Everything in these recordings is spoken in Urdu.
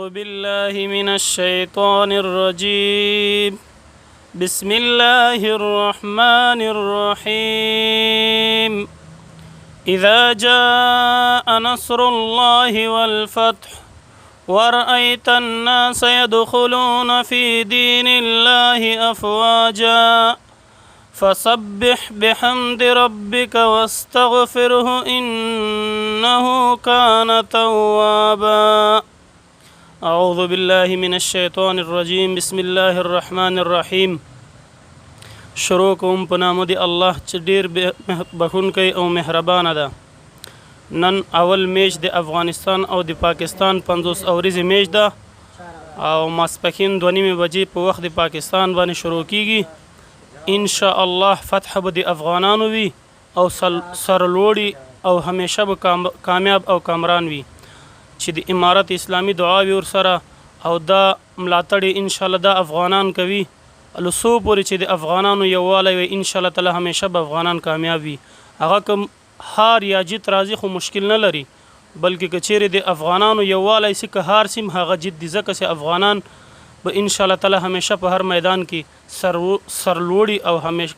بالله من الشيطان الرجيم. بسم الله الرحمن الرحيم. إذا جاء نصر الله والفتح ورأيت الناس يدخلون في دين الله أفواجا فسبح بحمد ربك واستغفره إنه كان توابا. اعوذ باللہ من الشیطان الرجیم. بسم اللہ الرحمن الرحیم. شروع کوم په نام دی الله چې ډیر بخونکی او مهربان ده. نن اول میچ د افغانستان او د پاکستان 50 اوریزې میچ ده او ماسپښین 2:30 بجې په وخت د پاکستان باندې شروع کیږي. ان شاء الله فتح به د افغانانو وي او سرلوړي او همیشه به کامیاب او کامران وي. چې د امارت اسلامی دعاوي ورسره او دا ملاتړ ان شاء الله دا افغانان کوي لسو پورې چې د افغانانو یووالی وي ان شاء الله تعالی همیشه به افغانان کامیاب وي. هغه کوم هار یا جیت راځي خو مشکل نه لري بلکې که چیرې د افغانانو یووالی سي که هار سیم هغه جیت دي ځکه چې افغانان به ان شاء الله تعالی ہمیشہ په ہر میدان کی سرلوڑی او ہمیشہ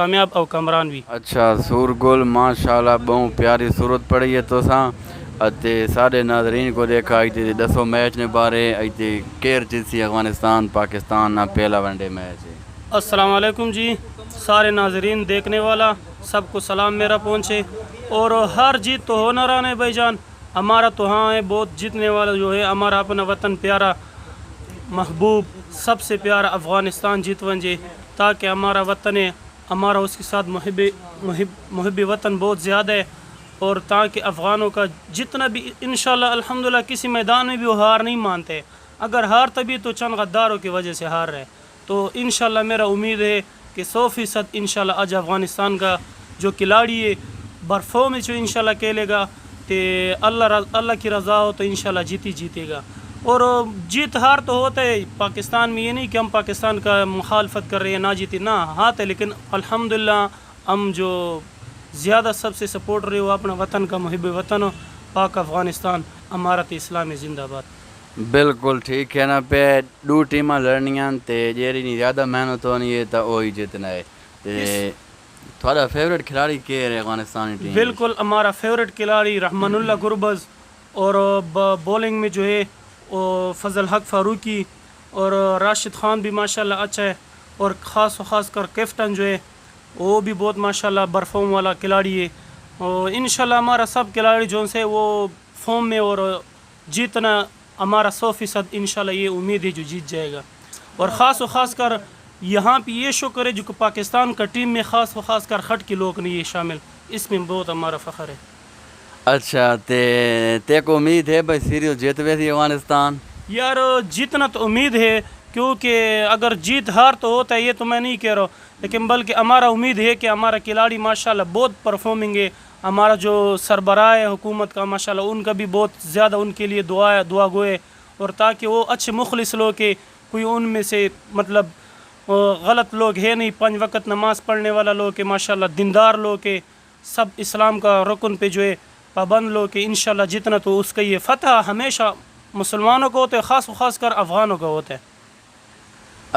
کامیاب او کامران بھی. اچھا سور گل ماشاء اللہ بہت پیاری صورت پڑی ہے تو سارے ناظرین کو دیکھا آئی دسو میچ نے بارے آئی کیر جیسی افغانستان پاکستان نہ پہلا ون ڈے میچ ہے. السلام علیکم جی سارے ناظرین دیکھنے والا سب کو سلام میرا پہنچے. اور ہر جیت تو ہو نہ رہا بھائی جان ہمارا تو ہاں ہے بہت جیتنے والا جو ہے ہمارا اپنا وطن پیارا محبوب سب سے پیارا افغانستان جیت ونجے تاکہ ہمارا وطن ہے ہمارا اس کے ساتھ محب وطن بہت زیادہ ہے. اور تاکہ افغانوں کا جتنا بھی انشاءاللہ الحمدللہ کسی میدان میں بھی وہ ہار نہیں مانتے. اگر ہار تبھی تو چند غداروں کی وجہ سے ہار رہے. تو انشاءاللہ میرا امید ہے کہ 100% انشاءاللہ آج افغانستان کا جو کھلاڑی ہے پرفارمنس جو انشاءاللہ کھیلے گا کہ اللہ کی رضا ہو تو انشاءاللہ جیتے گا. اور جیت ہار تو ہوتا ہے پاکستان میں. یہ نہیں کہ ہم پاکستان کا مخالفت کر رہے ہیں نہ جیتے نہ ہاتھ ہے لیکن الحمدللہ ہم جو زیادہ سب سے سپورٹ رہے ہو اپنا وطن کا محب وطن پاک افغانستان امارت اسلامی زندہ باد. بالکل ٹھیک ہے نا پہ دو ٹیماں لڑنیاں تے جیری نہیں زیادہ محنت ہونی ہے تو وہی جیتنا ہے. تھوڑا فیوریٹ کھلاڑی کیا ہے افغانستانی ٹیم؟ بالکل ہمارا فیوریٹ کھلاڑی رحمان اللہ گربز اور بولنگ میں جو ہے فضل حق فاروقی اور راشد خان بھی ماشاءاللہ اچھا ہے. اور خاص کر کیپٹن جو ہے وہ بھی بہت ماشاءاللہ برفارم والا کھلاڑی ہے. اور انشاءاللہ ہمارا سب کھلاڑی جو سے وہ فارم میں اور جیتنا ہمارا 100% انشاءاللہ یہ امید ہے جو جیت جائے گا. اور خاص کر یہاں پہ یہ شکر ہے جو کہ پاکستان کا ٹیم میں خاص کر خٹ کے لوگ نہیں ہے شامل اس میں بہت ہمارا فخر ہے. اچھا تے کو امید ہے بھائی سیریز جیت ویسی افغانستان؟ یار جیتنا تو امید ہے کیونکہ اگر جیت ہار تو ہوتا ہے یہ تو میں نہیں کہہ رہا ہوں لیکن بلکہ ہمارا امید ہے کہ ہمارا کھلاڑی ماشاءاللہ بہت پرفارمنگ ہے. ہمارا جو سربراہ ہے حکومت کا ماشاءاللہ ان کا بھی بہت زیادہ ان کے لیے دعا گوئے اور تاکہ وہ اچھے مخلص لوگ کے کوئی ان میں سے مطلب غلط لوگ ہے نہیں 5 وقت نماز پڑھنے والا لوگ کے ماشاءاللہ دیندار لوگ کے سب اسلام کا رکن پہ جو ہے پابند لوگ کے انشاءاللہ جتنا تو اس کا یہ فتح ہمیشہ مسلمانوں کو ہوتا ہے خاص کر افغانوں کا ہوتا ہے.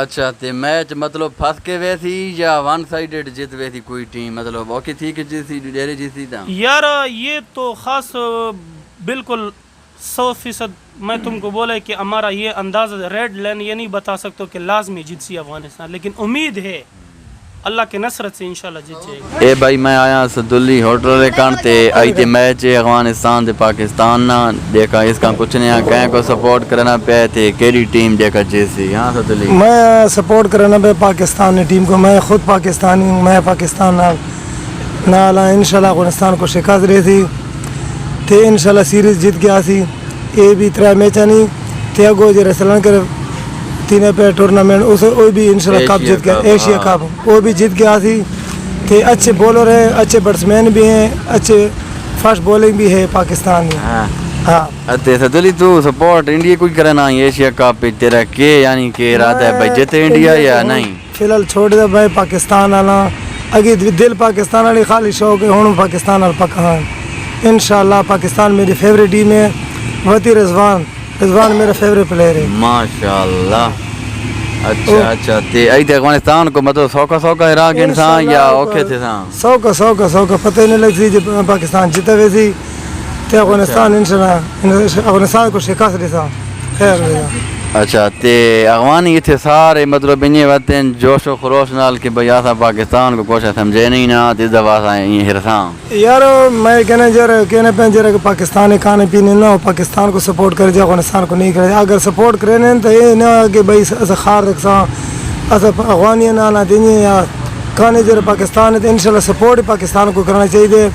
اچھا تے میچ مطلب پھنس کے ویسی یا ون سائیڈڈ جیت ویسی کوئی ٹیم مطلب اوکے تھی کہ جیسی ڈیرے جیسی تھا؟ یار یہ تو خاص بالکل 100% میں تم کو بولا کہ ہمارا یہ انداز ریڈ لائن یہ نہیں بتا سکتا کہ لازمی جیت سی افغانستان لیکن امید ہے اللہ کے نصرت سے انشاءاللہ جیت جائے گا. اے بھائی میں آیا سدلی ہوٹل ریکان تے آئی تے میچ افغانستان تے پاکستان نہ دیکھا اس کا کچھ نہیں کہیں کو سپورٹ کرنا پہ تے کیڑی ٹیم دیکھا جیسی؟ ہاں سدلی میں سپورٹ کرنا پہ پاکستانی ٹیم کو. میں خود پاکستانی ہوں. میں پاکستان نہ انشاءاللہ افغانستان کو شکست رہی تھی تے انشاءاللہ سیریز جیت گیا سی. یہ بھی 3 میچ نہیں تے گو جو رسلان کر 3 پہ ٹورنامنٹ وہ بھی انشاءاللہ کپ جیت گیا ایشیا کپ وہ بھی جیت گیا سی. تے اچھے بولر ہیں اچھے بیٹسمین بھی ہیں اچھے فاسٹ بولنگ بھی ہے پاکستان میں. ہاں تے سدلی تو سپورٹ انڈیا کوئی کرنا ایشیا کپ پہ تیرا کہ یعنی کہ ارادہ ہے بھائی جیتے انڈیا یا نہیں؟ فی الحال چھوڑ دے بھائی پاکستان والا اگے دل پاکستان والی خالی شوق ہے ہوں پاکستان وال پکا انشاءاللہ. پاکستان میری فیوریٹ ٹیم ہے. وتی رضوان رضوان میرا فیوریٹ پلیئر ہے. ماشاءاللہ. اچھا تے ایتے افغانستان کو مطلب سوکا عراق انسان یا اوکے تھے سان سوکا پتہ ہی نہیں لگتی جب پاکستان جیتا ہوئے تھی تے افغانستان انشاءاللہ افغانستان کو شکست دیتا. خیر ہوئے. اچھا تے افغانی اتنے سارے مطلب انہیں وطن جوش و خروش نال کہ بھئی آسا پاکستان کو کوشش سمجھے نہیں نا تے دفعہ سا یہ ہرساں یار میں کہنے پہ جرا کہ پاکستانی کھانے پینے نہ ہو پاکستان کو سپورٹ کر جائے افغانستان کو نہیں کرے. اگر سپورٹ کرے نہیں تو یہ نہ کہ بھائی ایسا خار رکھساں ایسا افغانی نہ دینی یا کھانے جرا پاکستان ہے تو انشاءاللہ سپورٹ پاکستان کو کرنا چاہیے.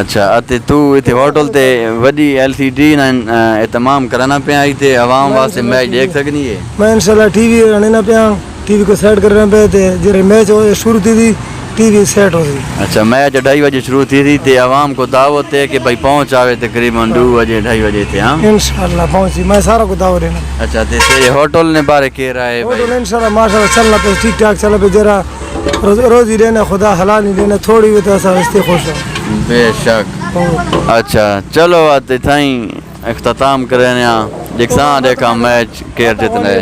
اچھا اتے تو اتنے ہوٹل تے وڈی ایل سی ڈی نا اہتمام کرانا پہ آئی تے عوام واسطے میچ دیکھ سکنی ہے. میں انشاءاللہ ٹی وی رہنا پیا ٹی وی کو سیٹ کرنا پہ تے جرا میچ شروع تھی ٹی وی سیٹ ہو گئی. اچھا میچ 2:30 بجے شروع تھی تے عوام کو دعوت ہے کہ بھائی پہنچ آوے تقریباً 2 بجے 2:30 بجے تھے. ہاں انشاءاللہ پہنچی میں سارا کو دعوت دینا. اچھا تے تیرے ہوٹل نے بارے کہہ رہا ہے بھائی انشاءاللہ ماشاءاللہ چلنا پہ ٹھیک ٹھاک چلا پہ جرا روزی لینا خدا حلال نہیں لینا تھوڑی بھی تو ایسا واسطے خوش ہو بے شک. اچھا چلو آتے تھائیں اختتام کرنے یکساں دیکھا میچ کیر جتنے